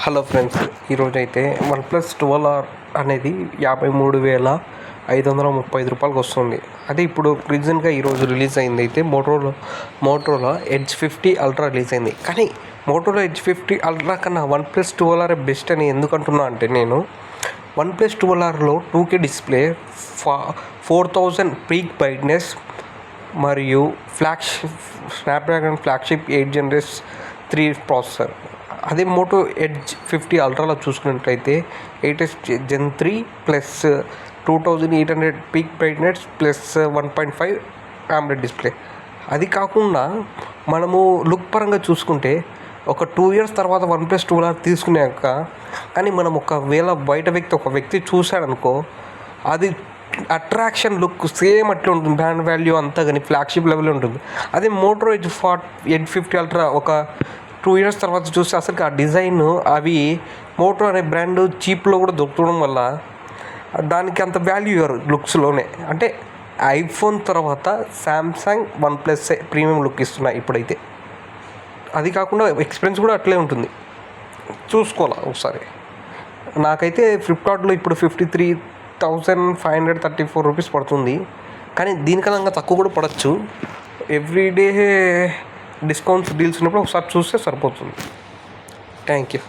Hello friends, ఈరోజైతే OnePlus 12R అనేది 53,535 వస్తుంది. అదే ఇప్పుడు రీసెంట్గా ఈరోజు రిలీజ్ అయింది అయితే మోటరోలా ఎడ్జ్ 50 అల్ట్రా రిలీజ్ అయింది. కానీ మోటరోలా ఎడ్జ్ 50 అల్ట్రా కన్నా OnePlus 12R బెస్ట్ అని ఎందుకంటున్నా అంటే, నేను OnePlus 12Rలో 2K display, 4000 peak brightness మరియు స్నాప్డ్రాగన్ ఫ్లాగ్షిప్ 8 Gen 3 ప్రాసెసర్. అదే మోటో ఎడ్జ్ 50 అల్ట్రాలో చూసుకున్నట్లయితే 8 Gen 3 plus 2800 peak brightness plus 1.5 AMOLED display. అది కాకుండా మనము లుక్ పరంగా చూసుకుంటే ఒక 2 years తర్వాత OnePlus 12R తీసుకున్నాక కానీ మనం ఒకవేళ ఒక వ్యక్తి చూశాడనుకో, అది అట్రాక్షన్ లుక్ సేమ్ అట్లా ఉంటుంది. బ్రాండ్ వాల్యూ అంతా కానీ ఫ్లాగ్షిప్ లెవెల్ ఉంటుంది. అదే మోటో ఎడ్జ్ 50 అల్ట్రా ఒక 2 years తర్వాత చూస్తే అసలు ఆ డిజైన్ అవి మోటో అనే బ్రాండ్ చీప్లో కూడా దొరకడం వల్ల దానికి అంత వాల్యూ ఇవ్వరు లుక్స్లోనే. అంటే ఐఫోన్ తర్వాత శాంసంగ్ OnePlus ప్రీమియం లుక్ ఇస్తున్నాయి ఇప్పుడైతే. అది కాకుండా ఎక్స్పీరియన్స్ కూడా అట్లే ఉంటుంది, చూసుకోవాలి ఒకసారి. నాకైతే ఫ్లిప్కార్ట్లో ఇప్పుడు 53,534 రూపీస్ పడుతుంది. కానీ దీనికన్నా తక్కువ కూడా పడవచ్చు. ఎవ్రీడే డిస్కౌంట్స్ డీల్స్ ఉన్నప్పుడు ఒకసారి చూస్తే సరిపోతుంది. Thank you.